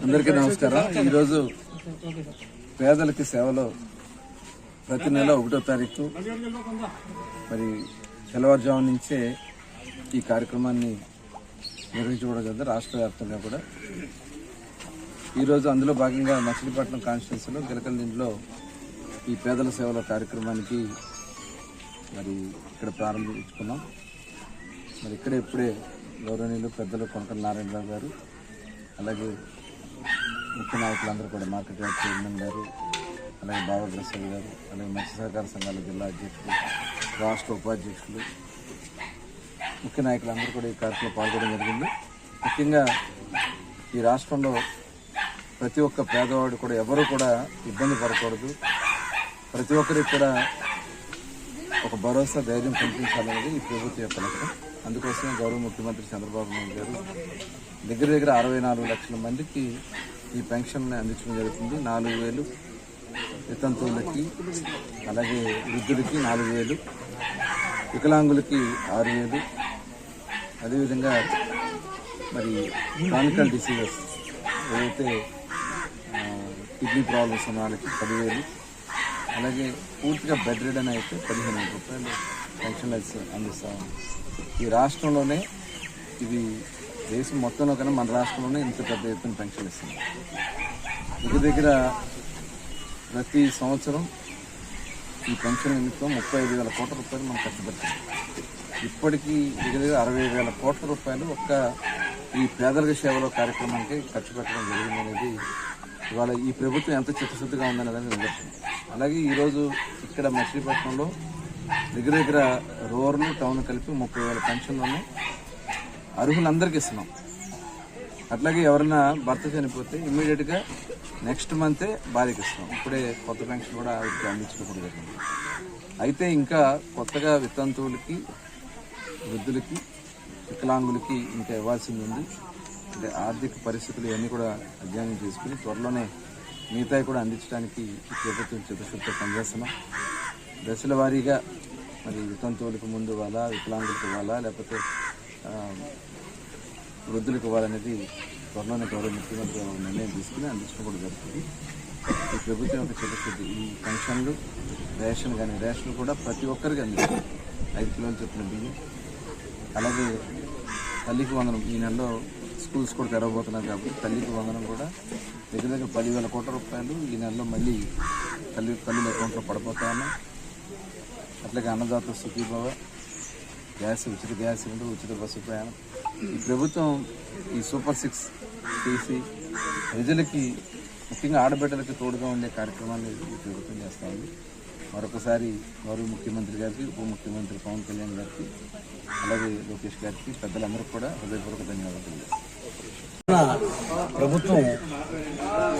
అందరికీ నమస్కారం. ఈరోజు పేదలకి సేవలో ప్రతి నెల 1వ తారీఖు మరి తెల్లవారుజాము నుంచే ఈ కార్యక్రమాన్ని నిర్వహించుకోవడం జరుగుతుంది రాష్ట్ర వ్యాప్తంగా కూడా. ఈరోజు అందులో భాగంగా మచిలీపట్నం కాన్స్టిట్యున్సీలో గిలకల్లిలో ఈ పేదల సేవల కార్యక్రమానికి మరి ఇక్కడ ప్రారంభించుకున్నాం. మరి ఇప్పుడే గౌరవనీయులు పెద్దలు కొనకళ్ళ నారాయణరావు గారు, అలాగే ముఖ్య నాయకులందరూ కూడా మార్కెట్ యార్డ్ చైర్మన్ గారు, అలాగే బావగ్రసాద్ గారు, అలాగే మత్స్య సహకార సంఘాల జిల్లా అధ్యక్షులు, రాష్ట్ర ఉపాధ్యక్షులు, ముఖ్య నాయకులందరూ కూడా ఈ కార్యక్రమంలో పాల్గొనడం జరిగింది. ముఖ్యంగా ఈ రాష్ట్రంలో ప్రతి ఒక్క పేదవాడు కూడా ఎవరు కూడా ఇబ్బంది పడకూడదు, ప్రతి ఒక్కరికి కూడా ఒక భరోసా ధైర్యం కల్పించాలనేది ఈ ప్రభుత్వం యొక్క లక్ష్యం. అందుకోసం గౌరవ ముఖ్యమంత్రి చంద్రబాబు నాయుడు గారు దగ్గర 64 లక్షల మందికి ఈ పెన్షన్ని అందించడం జరుగుతుంది. 4,000 వితంతువులకి, అలాగే వృద్ధులకి 4,000, వికలాంగులకి 6,000, అదేవిధంగా మరి క్రానికల్ డిసీజెస్ ఏదైతే కిడ్నీ ప్రాబ్లమ్స్ ఉన్న వాళ్ళకి 10,000, అలాగే పూర్తిగా బెడ్ రిడన్ అయితే 1,500 రూపాయలు పెన్షన్ అందిస్తాము. ఈ రాష్ట్రంలోనే ఇది దేశం మొత్తంలో కన్నా మన రాష్ట్రంలోనే ఇంత పెద్ద ఎత్తున పెన్షన్ ఇస్తుంది. దగ్గర ప్రతి సంవత్సరం ఈ పెన్షన్ నిమిత్తం 35,000 కోట్ల రూపాయలు మనం ఖర్చు పెడతాం. ఇప్పటికీ దగ్గర 60,000 కోట్ల రూపాయలు ఒక్క ఈ పేదల సేవలో కార్యక్రమానికి ఖర్చు పెట్టడం జరిగింది అనేది ఇవాళ ఈ ప్రభుత్వం ఎంత చిత్తశుద్ధిగా ఉందనేది నిదర్శనం. అలాగే ఈరోజు ఇక్కడ మచిలీపట్నంలో దగ్గర రూరల్ టౌన్ కలిపి 30,000 పెన్షన్లు ఉన్నాయి. అర్హులందరికీ ఇస్తున్నాం. అట్లాగే ఎవరైనా భర్త చనిపోతే ఇమ్మీడియట్గా నెక్స్ట్ మంతే భార్యకి ఇస్తున్నాం. ఇప్పుడే కొత్త పెన్షన్ కూడా ఆవిడకి అందించడం జరిగింది. అయితే ఇంకా కొత్తగా వితంతువులకి, వృద్ధులకి, వికలాంగులకి ఇంకా ఇవ్వాల్సింది ఉంది. అంటే ఆర్థిక పరిస్థితులు ఇవన్నీ కూడా అధ్యయనం చేసుకుని త్వరలోనే మిగతాయి కూడా అందించడానికి ఈ ప్రభుత్వం చిత్తశుద్ధితో పనిచేస్తున్నాం. దశల వారీగా మరి వితంతువులకు ముందు ఇవ్వాలా, వికలాంగులకు ఇవ్వాలా, లేకపోతే వృద్ధులకు ఇవ్వాలనేది త్వరలోనే గౌరవ ముఖ్యమంత్రి నిర్ణయం తీసుకుని అందించడం కూడా జరుగుతుంది. ఈ ప్రభుత్వం యొక్క చిత్తశుద్ధి ఈ పెన్షన్లు, రేషన్ కానీ రేషన్ కూడా ప్రతి ఒక్కరికి అందిస్తుంది. 5 కిలోలు చొప్పున బియ్యం, అలాగే తల్లికి వందనం. ఈ నెలలో స్కూల్స్ కూడా తెరవబోతున్నారు కాబట్టి తల్లికి వందనం కూడా దగ్గర 10,000 కోట్ల రూపాయలు ఈ నెలలో మళ్ళీ తల్లుల అకౌంట్లో పడిపోతా ఉన్నాయి. అట్లాగే అన్నదాత సుఖీభవ, ఉచిత గ్యాస్ సిలిండర్, ఉచిత బస్సు ప్రయాణం. ఈ ప్రభుత్వం ఈ సూపర్ 6 తీసి ప్రజలకి, ముఖ్యంగా ఆడబిడ్డలకి తోడుగా ఉండే కార్యక్రమాన్ని ఈ ప్రభుత్వం చేస్తూ ఉంది. మరొకసారి గౌరవ ముఖ్యమంత్రి గారికి, ఉప ముఖ్యమంత్రి పవన్ కళ్యాణ్ గారికి, అలాగే లోకేష్ గారికి, పెద్దలందరికీ కూడా హృదయపూర్వక ధన్యవాదాలు. ప్రభుత్వం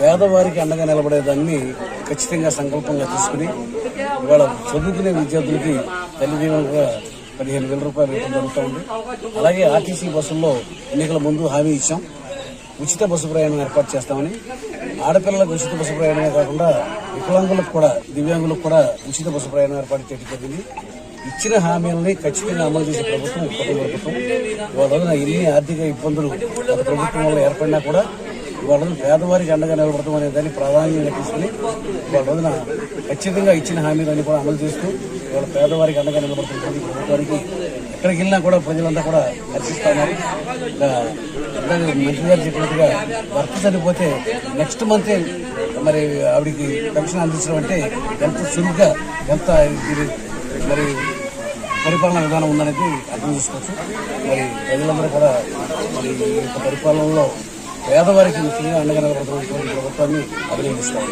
పేదవారికి అండగా నిలబడేదాన్ని ఖచ్చితంగా సంకల్పంగా తీసుకుని ఇవాళ చదువుకునే విద్యార్థులకి తల్లిదండ్రులుగా 15,000 రూపాయలు ఇవ్వడం జరుగుతూ ఉంది. అలాగే ఆర్టీసీ బస్సుల్లో ఎన్నికల ముందు హామీ ఇచ్చాం, ఉచిత బస్సు ప్రయాణం ఏర్పాటు చేస్తామని. ఆడపిల్లలకు ఉచిత బస్సు ప్రయాణమే కాకుండా వికలాంగులకు కూడా, దివ్యాంగులకు కూడా ఉచిత బస్సు ప్రయాణం ఏర్పాటు చేయడం జరిగింది. ఇచ్చిన హామీలని ఖచ్చితంగా అమలు చేసే ప్రభుత్వం ప్రభుత్వం. ఇవాళ రోజున ఎన్ని ఆర్థిక ఇబ్బందులు గత ప్రభుత్వం వల్ల ఏర్పడినా కూడా ఇవాళ రోజున పేదవారికి అండగా నిలబడటం అనే దాన్ని ప్రాధాన్యంగా తీసుకుని ఇవాళ రోజున ఖచ్చితంగా ఇచ్చిన హామీలన్నీ కూడా అమలు చేస్తూ ఇవాళ పేదవారికి అండగా నిలబడుతున్నటువంటి ప్రభుత్వానికి ఎక్కడికి వెళ్ళినా కూడా ప్రజలంతా కూడా హర్షిస్తున్నారు. మంత్రి గారు చెప్పినట్టుగా భర్త చనిపోతే నెక్స్ట్ మంతే మరి ఆవిడికి పెన్షన్ అందించడం అంటే ఎంత సులువుగా, ఎంత మరి పరిపాలన విధానం ఉందనేది అర్థం చేసుకోవచ్చు. మరి ప్రజలందరూ కూడా మరి ఈ యొక్క పరిపాలనలో పేదవారికి ముఖ్యంగా అండగా నిలబడుతున్నటువంటి ప్రభుత్వాన్ని అభినందిస్తారు.